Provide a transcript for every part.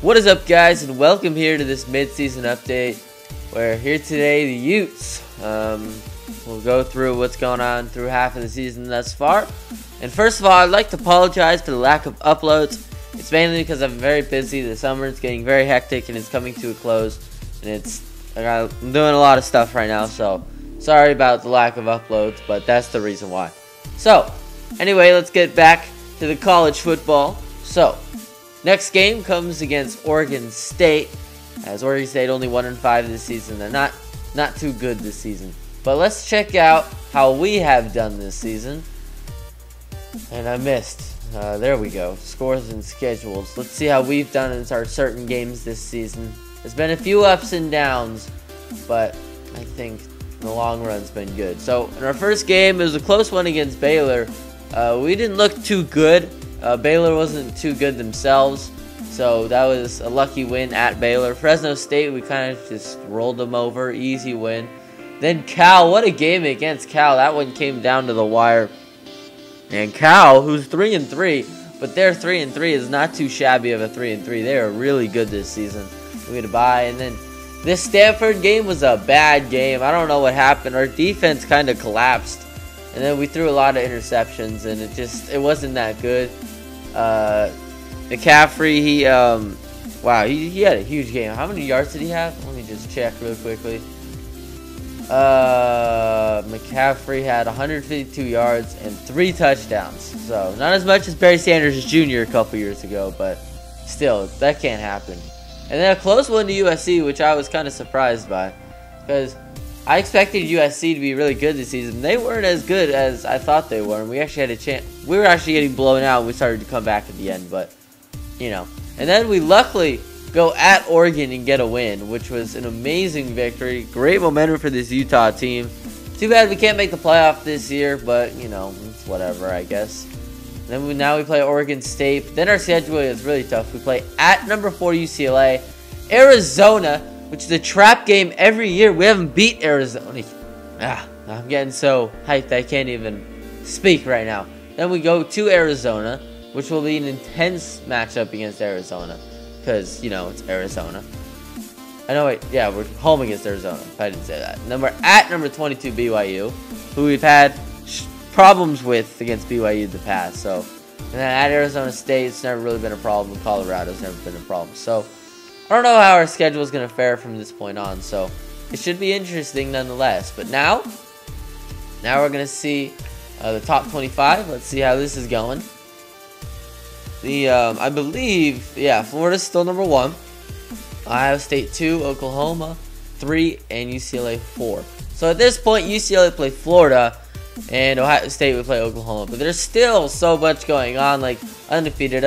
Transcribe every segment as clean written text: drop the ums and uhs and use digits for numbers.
What is up, guys, and welcome here to this mid-season update. We're here today, the Utes. We'll go through what's going on through half of the season thus far. And first of all, I'd like to apologize for the lack of uploads. It's mainly because I'm very busy. The summer is getting very hectic and it's coming to a close. And I'm doing a lot of stuff right now, so sorry about the lack of uploads, but that's the reason why. So, anyway, let's get back to the college football. So, next game comes against Oregon State, as Oregon State only 1-5 this season. They're not too good this season. But let's check out how we have done this season. And I missed. There we go. Scores and schedules. Let's see how we've done in our certain games this season. There's been a few ups and downs, but I think in the long run it's been good. So in our first game, it was a close one against Baylor. We didn't look too good. Baylor wasn't too good themselves, so that was a lucky win at Baylor. Fresno State, we kind of just rolled them over, easy win. Then Cal, what a game against Cal. That one came down to the wire. And Cal, who's 3-3, but their 3-3 is not too shabby of a 3-3. They are really good this season. We had a bye, and then this Stanford game was a bad game. I don't know what happened. Our defense kind of collapsed, and then we threw a lot of interceptions, and it wasn't that good. McCaffrey, he had a huge game. How many yards did he have? Let me just check real quickly. McCaffrey had 152 yards and 3 touchdowns. So, not as much as Barry Sanders Jr. a couple years ago, but still, that can't happen. And then a close one to USC, which I was kind of surprised by, because I expected USC to be really good this season. They weren't as good as I thought they were, and we actually had a chance. We were actually getting blown out, and we started to come back at the end, but, you know. And then we luckily go at Oregon and get a win, which was an amazing victory. Great momentum for this Utah team. Too bad we can't make the playoff this year, but, you know, it's whatever, I guess. Then now we play Oregon State. Then our schedule is really tough. We play at number 4 UCLA, Arizona, which is a trap game every year. We haven't beat Arizona. I'm getting so hyped I can't even speak right now. Then we go to Arizona, which will be an intense matchup against Arizona, because, you know, it's Arizona. I know, wait, yeah, we're home against Arizona, if I didn't say that. And then we're at number 22 BYU, who we've had problems with against BYU in the past. So, and then at Arizona State, it's never really been a problem. Colorado's never been a problem. So, I don't know how our schedule is going to fare from this point on, so it should be interesting nonetheless. But now we're going to see the top 25. Let's see how this is going. I believe, yeah, Florida's still number 1. Ohio State 2, Oklahoma 3, and UCLA 4. So at this point, UCLA play Florida, and Ohio State would play Oklahoma. But there's still so much going on, like undefeated.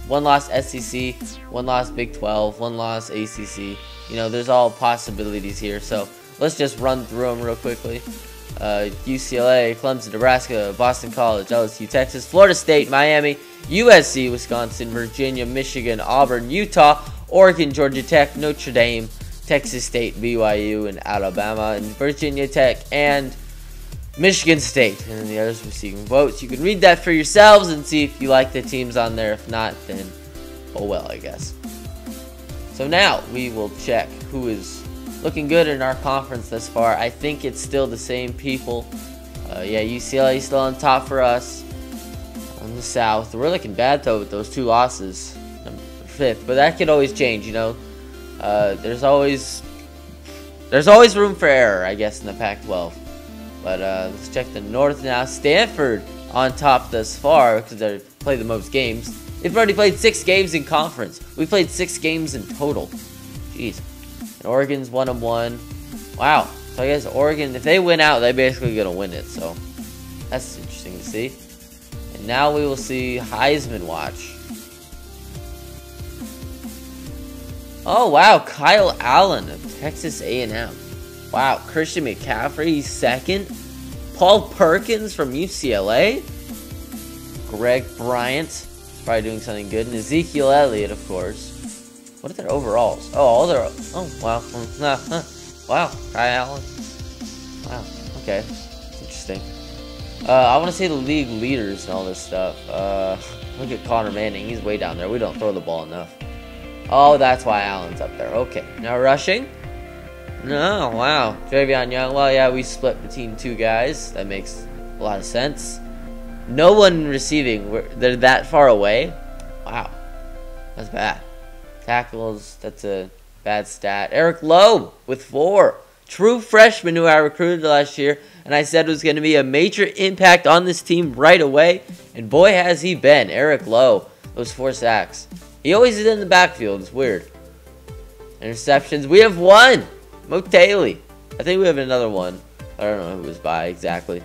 1 loss SEC, 1 loss Big 12, 1 loss ACC. You know, there's all possibilities here. So let's just run through them real quickly. UCLA, Clemson, Nebraska, Boston College, LSU, Texas, Florida State, Miami, USC, Wisconsin, Virginia, Michigan, Auburn, Utah, Oregon, Georgia Tech, Notre Dame, Texas State, BYU, and Alabama, and Virginia Tech, and Michigan State, and then the others receiving votes. You can read that for yourselves and see if you like the teams on there. If not, then oh well, I guess. So now we will check who is looking good in our conference thus far. I think it's still the same people. Yeah, UCLA is still on top for us on the South. We're looking bad though with those 2 losses, number 5th, but that could always change. You know, there's always room for error, I guess, in the Pac-12. But let's check the North now. Stanford on top thus far because they play the most games. They've already played 6 games in conference. We played 6 games in total. Jeez. And Oregon's 1-1. Wow. So I guess Oregon, if they win out, they're basically going to win it. So that's interesting to see. And now we will see Heisman watch. Oh, wow. Kyle Allen of Texas A&M. Wow, Christian McCaffrey, he's 2nd. Paul Perkins from UCLA. Greg Bryant, probably doing something good. And Ezekiel Elliott, of course. What are their overalls? Oh, all their... Oh, wow. Wow, Kyle Allen. Wow, okay. Interesting. I want to say the league leaders and all this stuff. Look at Connor Manning. He's way down there. We don't throw the ball enough. Oh, that's why Allen's up there. Okay, now rushing. No, wow. Travion Young. Well, yeah, we split between two guys. That makes a lot of sense. No one receiving. They're that far away. Wow, that's bad. Tackles, that's a bad stat. Eric Lowe with 4. True freshman who I recruited last year, and I said was going to be a major impact on this team right away. And boy, has he been. Eric Lowe, those 4 sacks. He always is in the backfield. It's weird. Interceptions. We have 1. Mo Taylor. I think we have another one. I don't know who it was by exactly.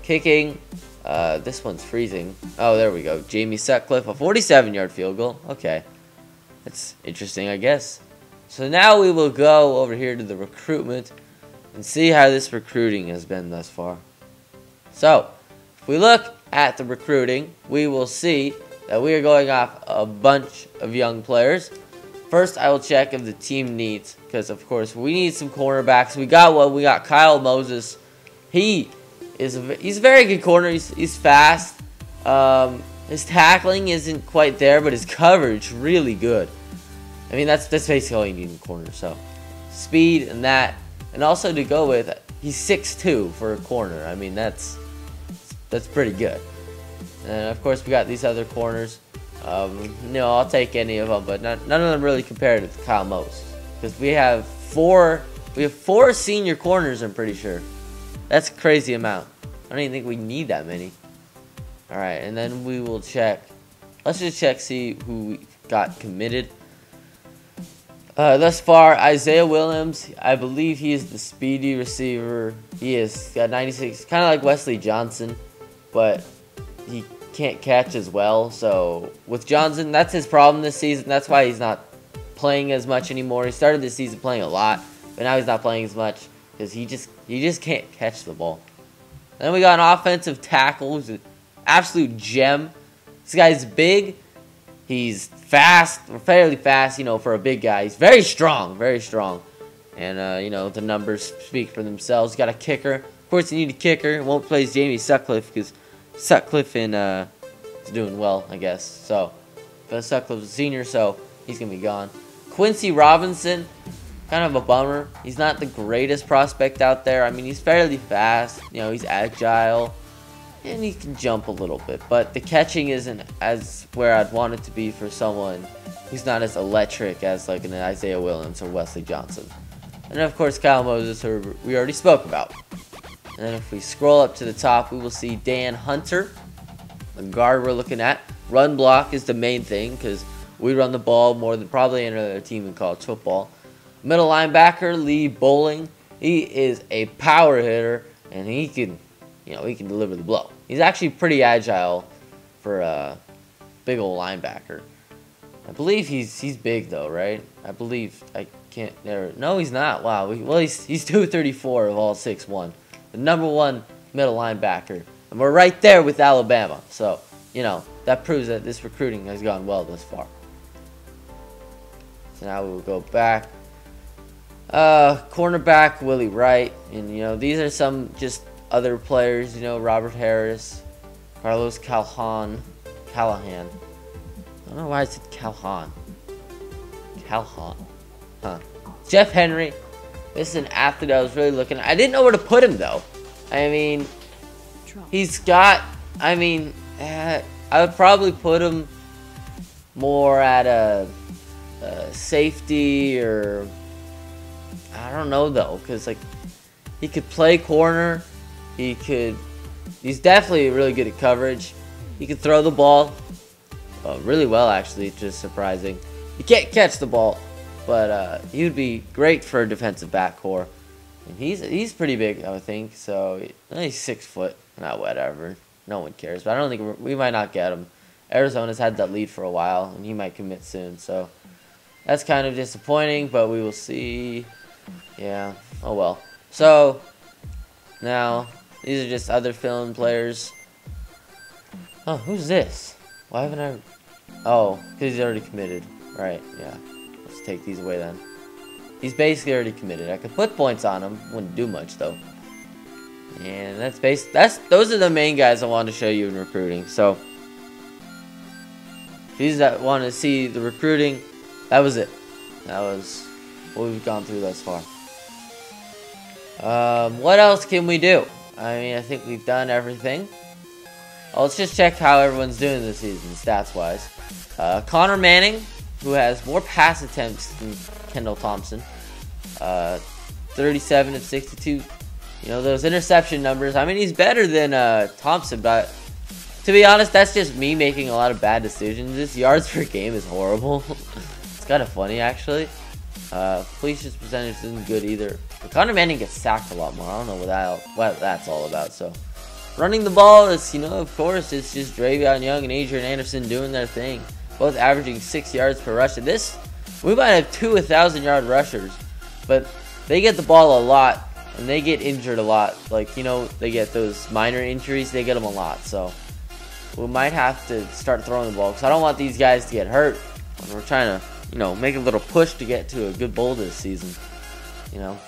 Kicking. This one's freezing. Oh, there we go. Jamie Sutcliffe, a 47-yard field goal. Okay. That's interesting, I guess. So now we will go over here to the recruitment and see how this recruiting has been thus far. So, if we look at the recruiting, we will see that we are going off a bunch of young players. First, I will check if the team needs, because of course we need some cornerbacks. We got one. We got Kyle Moses. He's a very good corner. He's fast. His tackling isn't quite there, but his coverage really good. I mean, that's basically all you need in the corner. So, speed and that, and also to go with, he's 6'2" for a corner. I mean, that's pretty good. And of course, we got these other corners. No, I'll take any of them, but none of them really compared to Kyle Moses, because we have four senior corners. I'm pretty sure. That's a crazy amount. I don't even think we need that many. All right, and then we will check. Let's just check, see who we got committed. Thus far, Isaiah Williams, I believe he is the speedy receiver. He is got 96, kind of like Wesley Johnson, but he can't catch as well. So with Johnson, that's his problem this season. That's why he's not playing as much anymore. He started this season playing a lot, but now he's not playing as much because he just can't catch the ball. Then we got an offensive tackle who's an absolute gem. This guy's big. He's fast, or fairly fast, for a big guy. He's very strong, and the numbers speak for themselves. Got a kicker. Of course, you need a kicker. Won't play Jamie Sutcliffe because Sutcliffe is doing well, I guess. So, but Sutcliffe's a senior, so he's gonna be gone. Quincy Robinson, kind of a bummer. He's not the greatest prospect out there. I mean, he's fairly fast. He's agile. And he can jump a little bit, but the catching isn't as where I'd want it to be for someone who's not as electric as like an Isaiah Williams or Wesley Johnson. And of course, Kyle Moses, who we already spoke about. And then if we scroll up to the top, we will see Dan Hunter, the guard we're looking at. Run block is the main thing because we run the ball more than probably any other team in college football. Middle linebacker, Lee Bowling. He is a power hitter, and he can deliver the blow. He's actually pretty agile for a big old linebacker. I believe he's big though, right? No, he's not. Wow. He's 234 of all 6'1". The #1 middle linebacker. And we're right there with Alabama. So, that proves that this recruiting has gone well thus far. So now we will go back. Cornerback, Willie Wright. And, these are some just other players, Robert Harris, Carlos Callahan. I don't know why I said Calhoun. Huh. Jeff Henry. This is an athlete I was really looking at. I didn't know where to put him, though. I mean, he's got, I would probably put him more at a safety or, I don't know, though, because, he could play corner. He's definitely really good at coverage. He can throw the ball really well, actually, just surprising. He can't catch the ball, but he would be great for a defensive back core. And he's pretty big, I would think. So he's 6 foot, not whatever. No one cares, but I don't think we might not get him. Arizona's had that lead for a while, and he might commit soon. So that's kind of disappointing, but we will see. Yeah. Oh well. So now. These are just other fill-in players. Oh, who's this? Why haven't I... Oh, because he's already committed. Right, yeah. Let's take these away then. He's basically already committed. I could put points on him. Wouldn't do much, though. And those are the main guys I wanted to show you in recruiting. So, these that want to see the recruiting, that was it. That was what we've gone through thus far. What else can we do? I mean, I think we've done everything. Let's just check how everyone's doing this season, stats-wise. Connor Manning, who has more pass attempts than Kendall Thompson. 37 of 62. You know, those interception numbers. I mean, he's better than Thompson, but to be honest, that's just me making a lot of bad decisions. This yards per game is horrible. It's kind of funny, actually. Completion percentage isn't good either. But Connor Manning gets sacked a lot more. I don't know what that's all about. So, running the ball is, you know, of course, it's just Dravion Young and Adrian Anderson doing their thing. Both averaging 6 yards per rush. And this, we might have 2 1,000-yard rushers, but they get the ball a lot, and they get injured a lot. Like, you know, they get those minor injuries. They get them a lot. So, we might have to start throwing the ball, because I don't want these guys to get hurt when we're trying to, you know, make a little push to get to a good bowl this season. You know,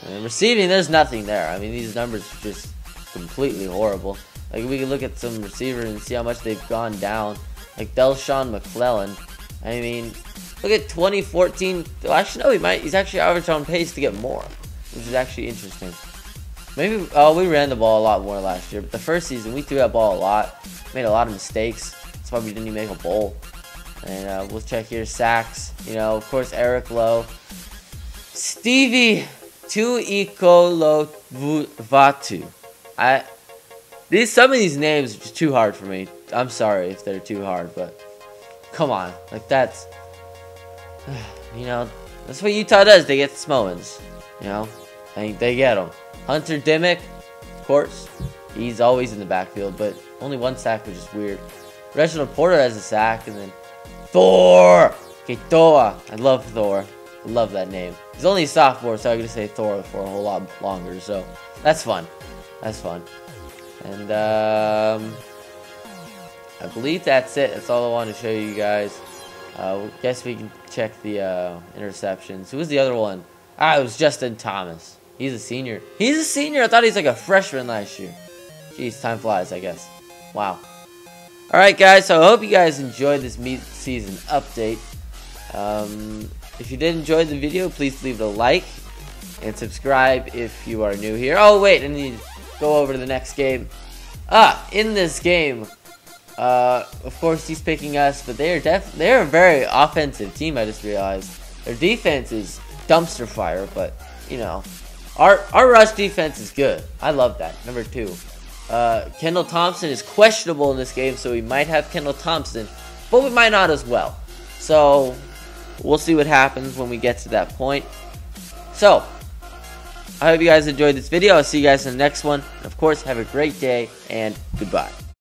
and receiving, there's nothing there. I mean, these numbers are just completely horrible. Like, we can look at some receivers and see how much they've gone down. Like Delshawn McClellan. I mean, look at 2014. Well, actually, no, he's actually averaged on pace to get more, which is actually interesting. Maybe, we ran the ball a lot more last year, but the first season, we threw that ball a lot. Made a lot of mistakes. That's why we didn't even make a bowl. And we'll check here, sacks. You know, of course, Eric Lowe. Stevie Tuikolovatu. Some of these names are just too hard for me. I'm sorry if they're too hard, but come on. Like, that's, you know, that's what Utah does. They get the Samoans, you know. They get them. Hunter Dimmick, of course. He's always in the backfield, but only 1 sack, which is weird. Reginald Porter has a sack, and then Thor! Ketoa. I love Thor. I love that name. He's only a sophomore, so I'm going to say Thor for a whole lot longer, so that's fun. That's fun. And, I believe that's it. That's all I wanted to show you guys. I guess we can check the interceptions. Who was the other one? It was Justin Thomas. He's a senior. He's a senior? I thought he's like a freshman last year. Jeez, time flies, I guess. Wow. Alright, guys, so I hope you guys enjoyed this mid-season update. If you did enjoy the video, please leave it a like and subscribe if you are new here. Oh, wait, I need to go over to the next game. In this game, of course, he's picking us, but they're a very offensive team, I just realized. Their defense is dumpster fire, but, you know, our rush defense is good. I love that. Number 2. Kendall Thompson is questionable in this game, so we might have Kendall Thompson, but we might not as well. So, we'll see what happens when we get to that point. So, I hope you guys enjoyed this video. I'll see you guys in the next one. And of course, have a great day, and goodbye.